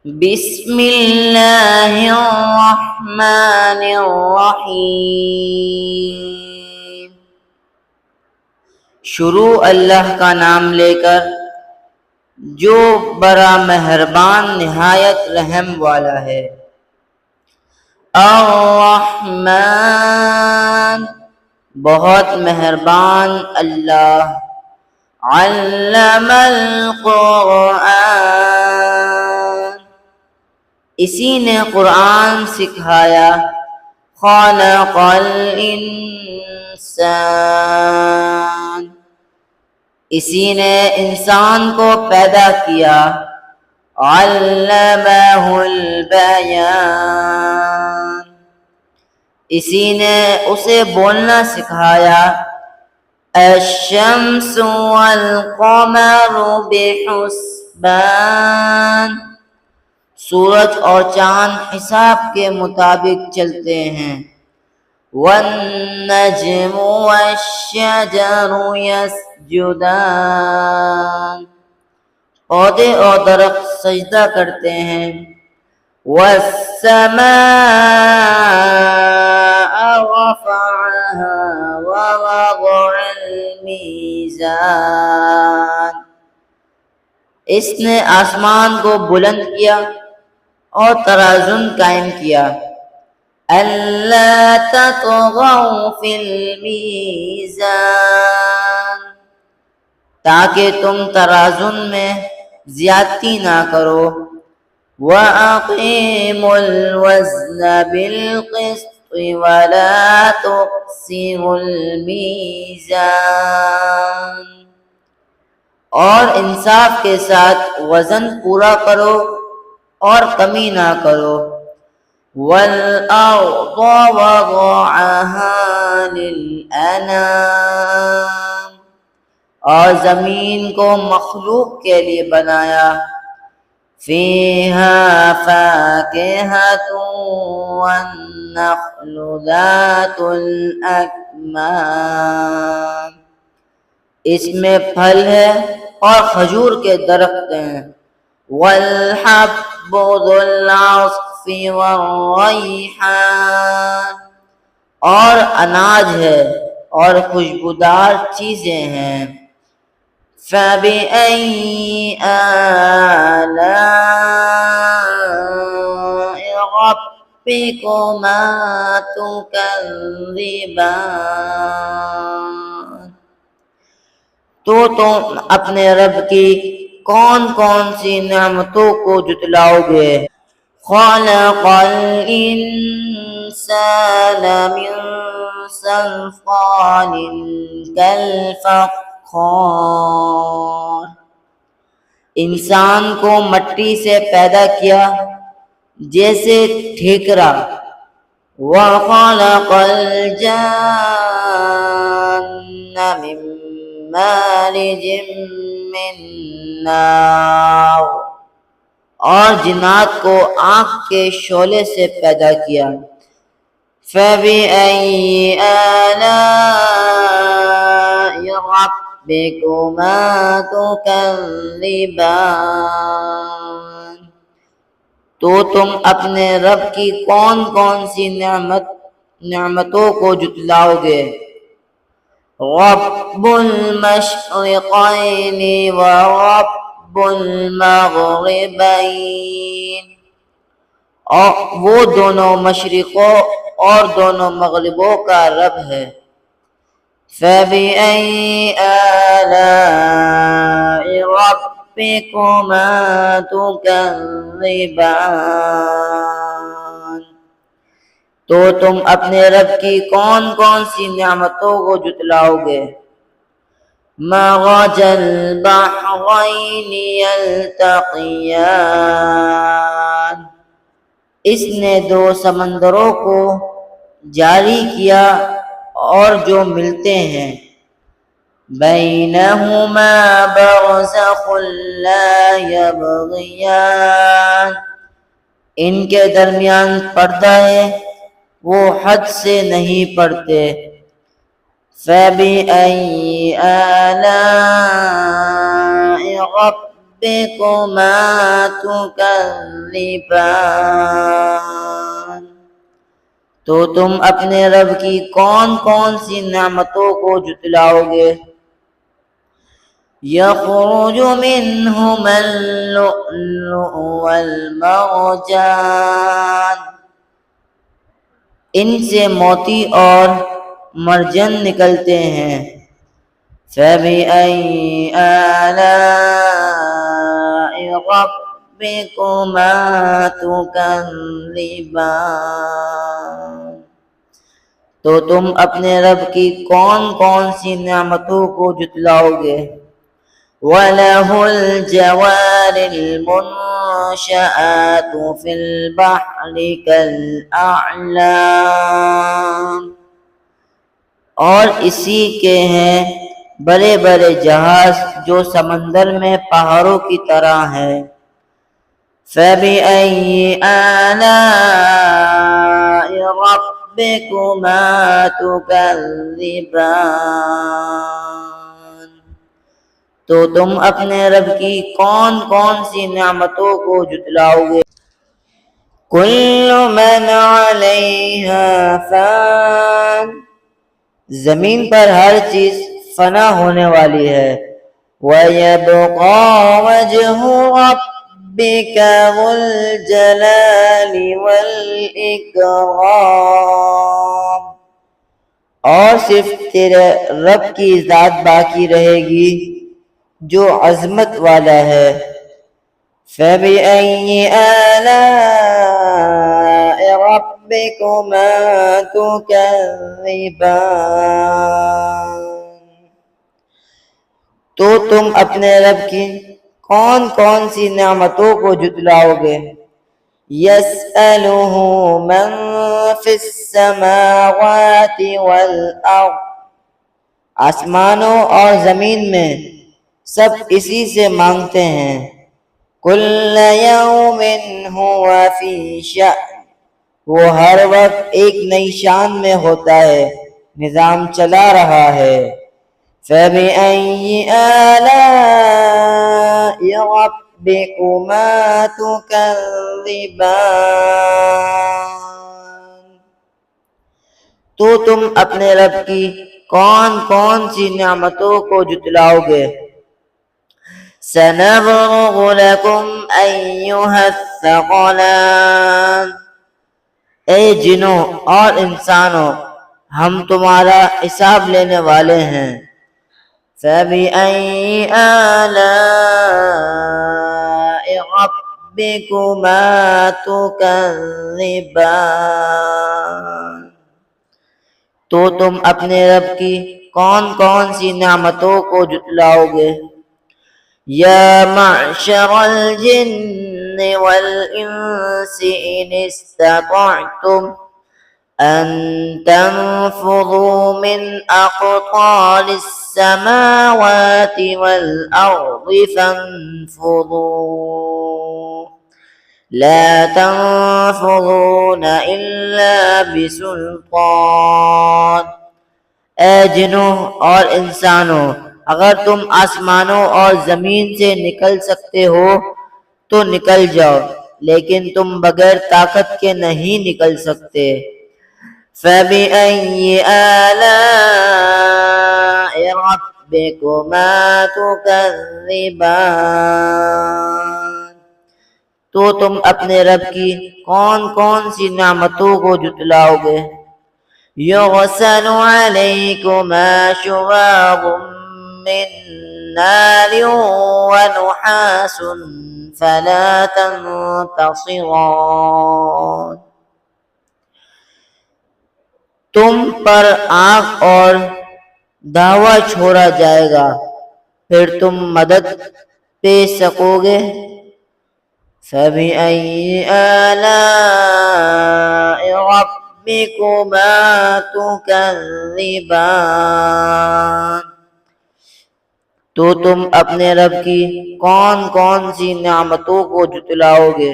بسم اللہ الرحمن الرحیم۔ شروع اللہ کا نام لے کر جو بڑا مہربان نہایت رحم والا ہے۔ الرحمن بہت مہربان اللہ، علم القرآن اسی نے قرآن سکھایا، خلق الانسان اسی نے انسان کو پیدا کیا، علمہ البیان اسی نے اسے بولنا سکھایا، الشمس والقمر بحسبان سورج اور چاند حساب کے مطابق چلتے ہیں، والنجم والشجر یسجدان پودے اور درخت سجدہ کرتے ہیں، والسماء رفعها ووضع المیزان اس نے آسمان کو بلند کیا اور توازن قائم کیا، الا تطغوا فی المیزان تاکہ تم توازن میں زیادتی نہ کرو، وَأَقِیمُوا الْوَزْنَ بِالْقِسْطِ وَلَا تُخْسِرُوا الْمِیزَانَ اور انصاف کے ساتھ وزن پورا کرو اور کمی نہ کرو، وَالْأَرْضَ وَضَعَهَا لِلْأَنَامِ اور زمین کو مخلوق کے لیے بنایا، فِيهَا فَاكِهَةٌ وَالنَّخْلُ ذَاتُ الْأَكْمَامِ اس میں پھل ہے اور کھجور کے درخت ہیں، وَالْحَبُّ ذُو الْعَصْفِ وَالرَّيْحَانُ اور اناج ہے اور خوشبودار چیزیں ہیں، فَبِأَيِّ آلَاءِ رَبِّكُمَا تُكَذِّبَانِ تو تم اپنے رب کی کون کون سی نعمتوں کو جتلاؤ گے، خلق الانسان من صلصال کالفخار انسان کو مٹی سے پیدا کیا جیسے ٹھیکرا، وَخَلَقَ الْجَانَّ مِن مَارِجٍ مِّن نَارٍ اور جنات کو آنکھ کے شعلے سے پیدا کیا، فَبِأَيِّ آلَاءِ رَبِّكُمَا تُكَذِّبَانِ تو تم اپنے رب کی کون کون سی نعمتوں کو جتلاؤ گے، رب المشرقین ورب المغربین اور وہ دونوں مشرقوں اور دونوں مغربوں کا رب ہے، فَبِأَيِّ آلَاءِ رَبِّكُمَا تُكَذِّبَانِ تو تم اپنے رب کی کون کون سی نعمتوں کو جتلاؤ گے، مَرَجَ الْبَحْرَيْنِ يَلْتَقِيَانِ اس نے دو سمندروں کو جاری کیا اور جو ملتے ہیں، بَيْنَهُمَا بَرْزَخٌ لَا يَبْغِيَانِ ان کے درمیان پردہ ہے وہ حد سے نہیں پڑتے، فَبِأَيِّ آلَاءِ رَبِّكُمَا ربكما تكذبان تو تم اپنے رب کی کون کون سی نعمتوں کو جھٹلاؤ گے؟ یخرج منہما اللؤلؤ والمرجان ان سے موتی اور مرجن نکلتے ہیں۔ فَبِأَيِّ آلَاءِ رَبِّكُمَا تُكَذِّبَانِ تو تم اپنے رب کی کون کون سی نعمتوں کو جھٹلاؤ گے؟ وَلَهُ الْجَوَارِ الْمُنشَآتُ فِي الْبَحْرِ كَالْأَعْلَامِ اور اسی کے ہیں بڑے بڑے جہاز جو سمندر میں پہاڑوں کی طرح ہیں۔ فَبِأَيِّ آلَاءِ رَبِّكُمَا تُكَذِّبَانِ تو تم اپنے رب کی کون کون سی نعمتوں کو جھٹلاؤ گے؟ كُلُّ مَنْ عَلَيْهَا فَانٍ زمین پر ہر چیز فنا ہونے والی ہے۔ وَيَبْقَى وَجْهُ رَبِّكَ ذُو الْجَلَالِ وَالْإِكْرَامِ اور صرف تیرے رب کی ذات باقی رہے گی جو عظمت والا ہے۔ فَبِأَيِّ آلَاءِ رَبِّكُمَا تُكَذِّبَانِ تو تم اپنے رب کی کون کون سی نعمتوں کو جھٹلاؤ گے؟ يَسْأَلُهُ مَن فِي السَّمَاوَاتِ وَالْأَرْضِ آسمانوں اور زمین میں سب اسی سے مانگتے ہیں۔ كُلَّ يَوْمٍ هُوَ فِي شَأْنٍ وہ ہر وقت ایک نئی شان میں ہوتا ہے، نظام چلا رہا ہے۔ فَبِأَيِّ آلَاءِ رَبِّكُمَا تُكَذِّبَانِ تو تم اپنے رب کی کون کون سی نعمتوں کو جھٹلاؤ گے؟ سَنَفْرُغُ لَكُمْ أَيُّهَ الثَّقَلَانِ اے جنوں اور انسانوں ہم تمہارا حساب لینے والے ہیں۔ فَبِأَيِّ آلَاءِ رَبِّكُمَا تُكَذِّبَانِ تو تم اپنے رب کی کون کون سی نعمتوں کو جھٹلاؤ گے؟ یا معشر الجن والانس ان استطعتم ان تنفذوا من اقطار السماوات والارض فانفذوا لا تنفذون الا بسلطان اے جنوں اور انسانوں اگر تم آسمانوں اور زمین سے نکل سکتے ہو تو نکل جاؤ لیکن تم بغیر طاقت کے نہیں نکل سکتے۔ فَبِأَيِّ آلَاءِ رَبِّكُمَا تُكَذِّبَانِ تو تم اپنے رب کی کون کون سی نعمتوں کو جھٹلاؤ گے؟ يُرْسَلُ عَلَيْكُمَا شُوَاظٌ مِّن نَّارٍ وَنُحَاسٌ فَلَا تَنتَصِرَانِ تم پر آگ اور دھواں چھوڑا جائے گا پھر تم مدد پہ سکو گے۔ فَبِأَيِّ آلَاءِ رَبِّكُمَا تُكَذِّبَانِ تو تم اپنے رب کی کون کون سی نعمتوں کو جھٹلاؤ گے؟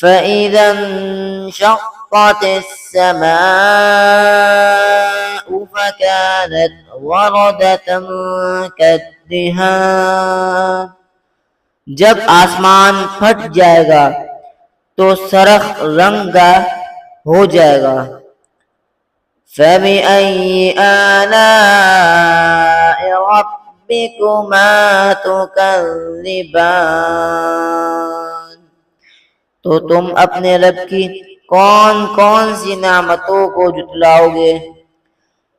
فَإِذَا انشَقَّتِ السَّمَاءُ فَكَانَتْ وَرْدَةً كَالدِّهَانِ جب آسمان پھٹ جائے گا تو سرخ رنگا ہو جائے گا۔ فَبِأَيِّ آلَاءِ رَبِّكُمَا تُكَذِّبَانِ، تو تم اپنے رب کی کون کون سی نعمتوں کو جھٹلاؤ گے؟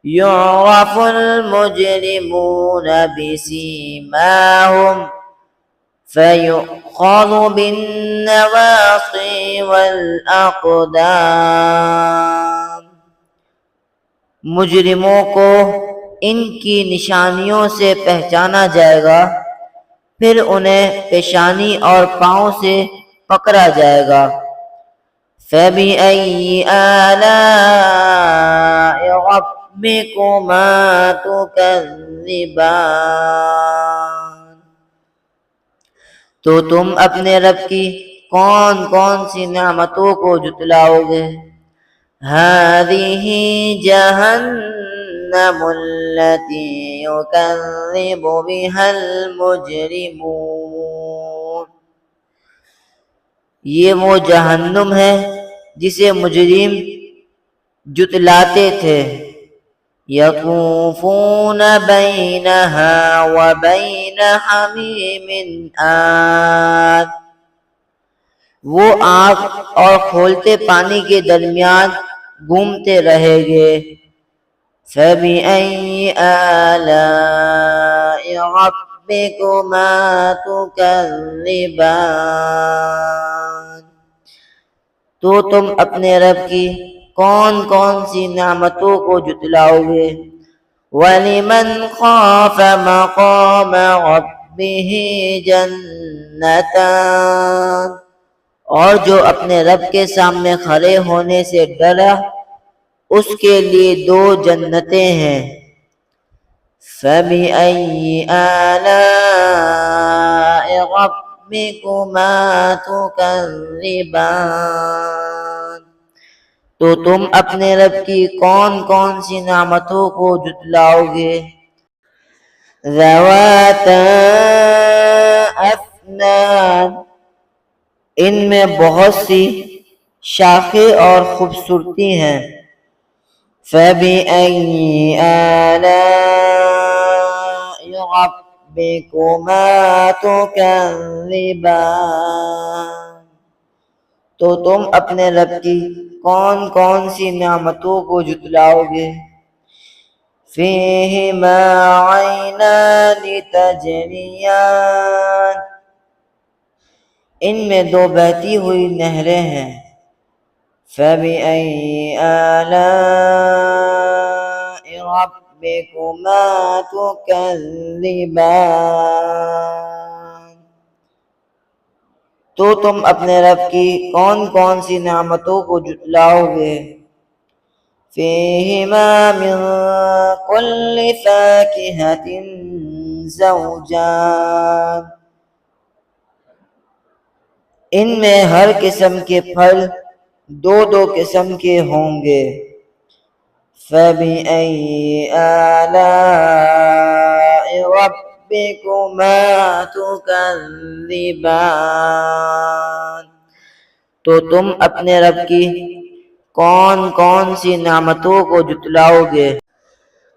يُعْرَفُ الْمُجْرِمُونَ بِسِيمَاهُمْ فَيُؤْخَذُ بِالنَّوَاصِي وَالْأَقْدَامِ، مجرموں کو ان کی نشانیوں سے پہچانا جائے گا، پھر انہیں پیشانی اور پاؤں سے پکڑا جائے گا۔ فَبِأَيِّ آلَاءِ رَبِّكُمَا تُكَذِّبَانِ، تو تم اپنے رب کی کون کون سی نعمتوں کو جھٹلاؤ گے؟ هَٰذِهِ جَهَنَّمُ الَّتِي يُكَذِّبُ بِهَا الْمُجْرِمُونَ، یہ وہ جہنم ہے جسے مجرم جھٹلاتے تھے۔ يَطُوفُونَ بَيْنَهَا وَبَيْنَ حَمِيمٍ آنٍ، وہ آگ اور کھولتے پانی کے درمیان گھومتے رہیں گے۔ فَبِأَيِّ آلَاءِ رَبِّكُمَا تُكَذِّبَانِ، تو تم اپنے رب کی کون کون سی نعمتوں کو جھٹلاؤ گے؟ وَلِمَنْ خَافَ مَقَامَ رَبِّهِ جَنَّتَانِ، اور جو اپنے رب کے سامنے کھڑے ہونے سے ڈرا اس کے لیے دو جنتیں ہیں۔ فَبِأَيِّ آلَاءِ رَبِّكُمَا تُكَذِّبَانِ، تو تم اپنے رب کی کون کون سی نعمتوں کو جھٹلاؤ گے؟ ذَوَاتَا أَفْنَانٍ، ان میں بہت سی شاخیں اور خوبصورتی ہیں۔ فَبِأَيِّ آلَاءِ رَبِّكُمَا تُكَذِّبَانِ، تو تم اپنے رب کی کون کون سی نعمتوں کو جھٹلاؤ گے؟ فِيهِمَا عَيْنَانِ تَجْرِيَانِ، ان میں دو بہتی ہوئی نہریں ہیں۔ فَبِأَيِّ آلَاءِ رَبِّكُمَا تُكَذِّبَانِ، تو تم اپنے رب کی کون کون سی نعمتوں کو جھٹلاؤ گے؟ فِيهِمَا مِن كُلِّ فَاكِهَةٍ زَوْجَانِ، ان میں ہر قسم کے پھل دو دو قسم کے ہوں گے۔ فَبِأَيِّ آلَاءِ رَبِّكُمَا تُكَذِّبَانِ، تو تم اپنے رب کی کون کون سی نعمتوں کو جھٹلاؤ گے؟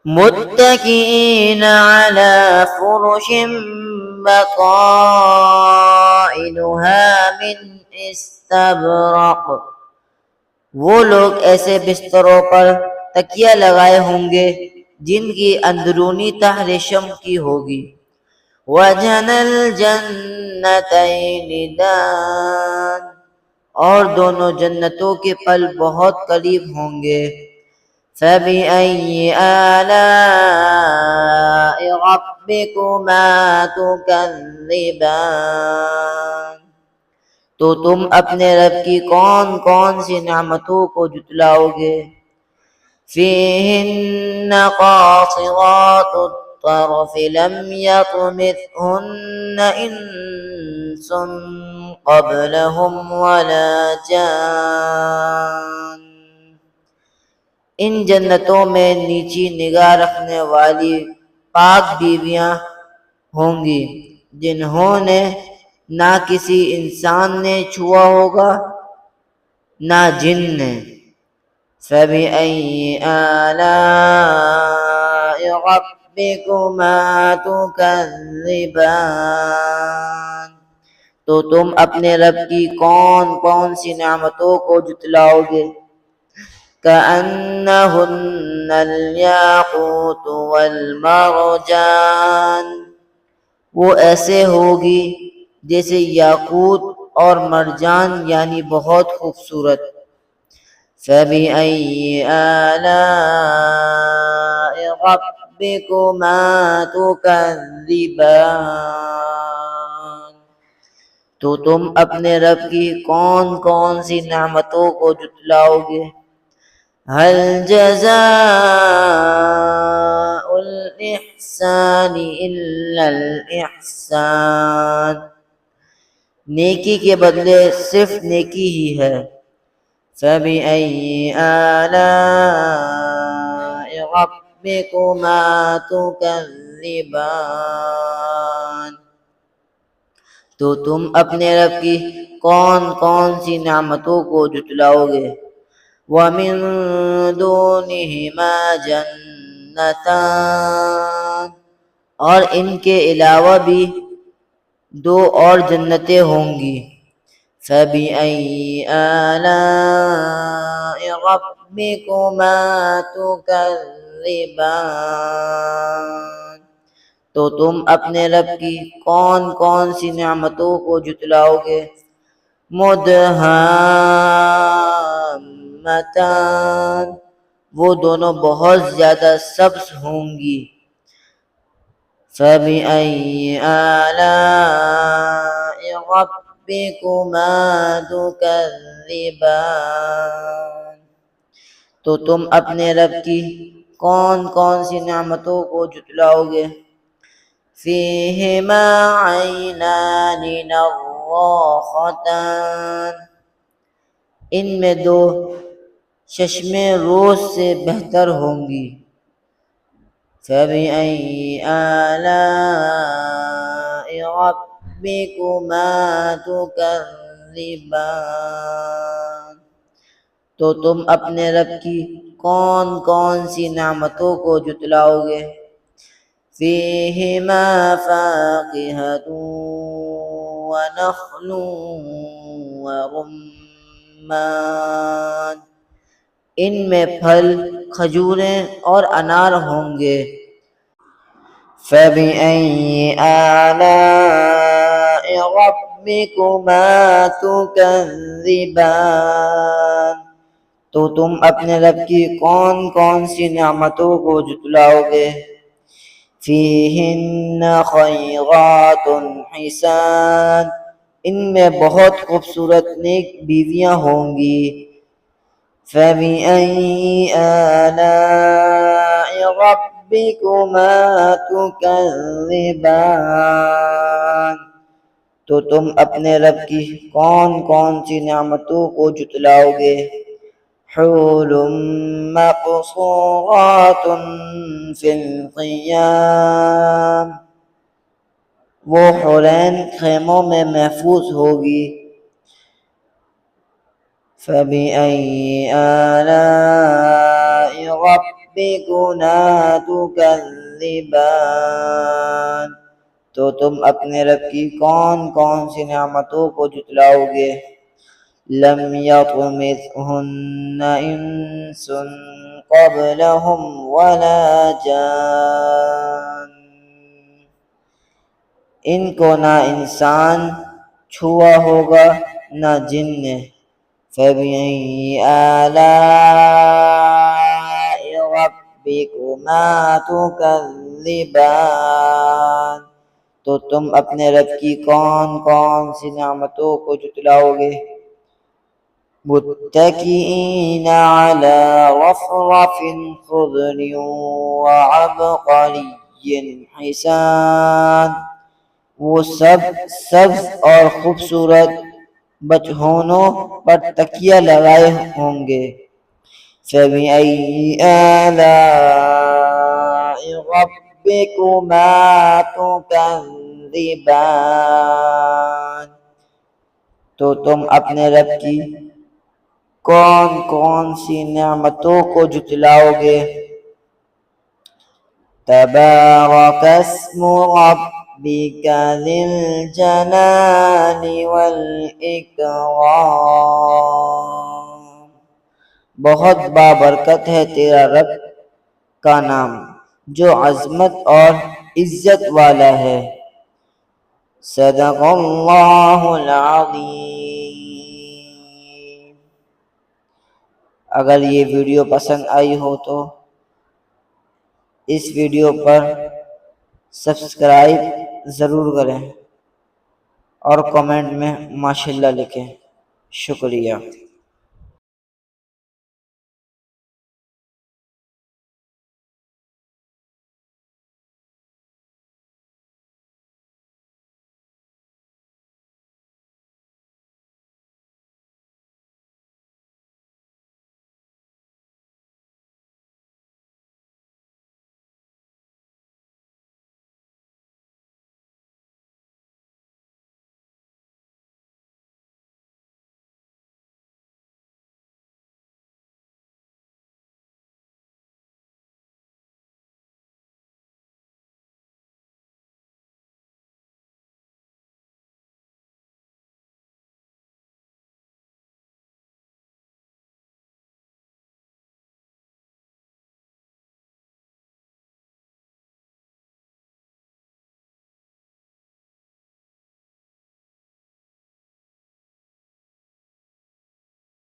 مُتَّكِئِينَ عَلَى فُرُشٍ بَطَائِنُهَا مِنْ اسْتَبْرَقٍ، وہ لوگ ایسے بستروں پر تکیہ لگائے ہوں گے جن کی اندرونی تہ ریشم کی ہوگی۔ وَجَنَى الْجَنَّتَيْنِ دَانٍ، اور دونوں جنتوں کے پل بہت قریب ہوں گے۔ فَبِأَيِّ آلَاءِ رَبِّكُمَا تُكَذِّبَانِ، تو تم اپنے رب کی کون کون سی نعمتوں کو جھٹلاؤ گے؟ فِيهِنَّ قَاصِرَاتُ الطَّرْفِ لَمْ يَطْمِثْهُنَّ إِنسٌ قَبْلَهُمْ وَلَا جَانٌّ، ان جنتوں میں نیچی نگاہ رکھنے والی پاک بیویاں ہوں گی جنہوں نے نہ کسی انسان نے چھوا ہوگا نہ جن نے۔ فَبِأَيِّ آلَاءِ رَبِّكُمَا تُكَذِّبَانِ، تو تم اپنے رب کی کون کون سی نعمتوں کو جھٹلاؤ گے؟ كَأَنَّهُنَّ الْيَاقُوتُ وَالْمَرْجَانُ، وہ ایسے ہوگی جیسے یاقوت اور مرجان یعنی بہت خوبصورت۔ فَبِأَيِّ آلَاءِ رَبِّكُمَا تُكَذِّبَانِ، تو تم اپنے رب کی کون کون سی نعمتوں کو جھٹلاؤ گے؟ هَلْ جَزَاءُ الْإِحْسَانِ إِلَّا الْإِحْسَانُ، نیکی کے بدلے صرف نیکی ہی ہے۔ فَبِأَيِّ آلَاءِ رَبِّكُمَا تُكَذِّبَانِ، تو تم اپنے رب کی کون کون سی نعمتوں کو جھٹلاؤ گے؟ وَمِن دُونِهِمَا جَنَّتَانِ، اور ان کے علاوہ بھی دو اور جنتیں ہوں گی۔ فَبِأَيِّ آلَاءِ رَبِّكُمَا تُكَذِّبَانِ، تو تم اپنے رب کی کون کون سی نعمتوں کو جھٹلاؤ گے؟ مُدْحَامَّتَانِ، وہ دونوں بہت زیادہ سبز ہوں گی۔ فَبِأَيِّ آلَاءِ رَبِّكُمَا تُكَذِّبَانِ، تو تم اپنے رب کی کون کون سی نعمتوں کو جھٹلاؤ گے؟ فِيهِمَا عَيْنَانِ نَضَّاخَتَانِ، ان میں دو چشمیں روز سے بہتر ہوں گی۔ فَبِأَيِّ آلَاءِ رَبِّكُمَا تُكَذِّبَانِ، تو تم اپنے رب کی کون کون سی نعمتوں کو جھٹلاؤ گے؟ فِيهِمَا فَاكِهَةٌ وَنَخْلٌ وَرُمَّانٌ، ان میں پھل کھجوریں اور انار ہوں گے۔ فَبِأَيِّ آلَاءِ رَبِّكُمَا تُكَذِّبَانِ، تو تم اپنے رب کی کون کون سی نعمتوں کو جھٹلاؤ گے؟ فِيهِنَّ خَيْرَاتٌ حِسَانٌ، ان میں بہت خوبصورت نیک بیویاں ہوں گی۔ فَبِأَيِّ آلَاءِ رَبِّكُمَا تُكَذِّبَانِ، تو تم اپنے رب کی کون کون سی نعمتوں کو جھٹلاؤ گے؟ حُورٌ مَقْصُورَاتٌ فِي الْخِيَامِ، وہ حورین خیموں میں محفوظ ہوگی۔ فَبِأَيِّ آلَاءِ رَبِّكُمَا تُكَذِّبَانِ، تو تم اپنے رب کی کون کون سی نعمتوں کو جھٹلاؤ گے؟ لَمْ يَطْمِثْهُنَّ إِنسٌ قَبْلَهُمْ وَلَا جَانٌّ، ان کو نہ انسان چھوا ہوگا نہ جن نے۔ فَبِأَيِّ آلَاءِ رَبِّكُمَا تُكَذِّبَانِ، تو تم اپنے رب کی کون کون سی نعمتوں کو جھٹلاؤ گے؟ مُتَّكِئِينَ عَلَى رَفْرَفٍ خُضْرٍ وَعَبْقَرِيٍّ حِسَانٍ، وہ سب سبز اور خوبصورت بچھونوں پر تکیہ لگائے ہوں گے۔ فَبِأَيِّ آلَاءِ رَبِّكُمَا تُكَذِّبَانِ، تُكَذِّبَانِ تو تم اپنے رب کی کون کون سی نعمتوں کو جھٹلاؤ گے؟ تبارک اسم ربک ذی الجلال والاکرام، بہت بابرکت ہے تیرا رب کا نام جو عظمت اور عزت والا ہے۔ صدق اللہ العظیم۔ اگر یہ ویڈیو پسند آئی ہو تو اس ویڈیو پر سبسکرائب ضرور کریں اور کمنٹ میں ماشاءاللہ لکھیں۔ شکریہ۔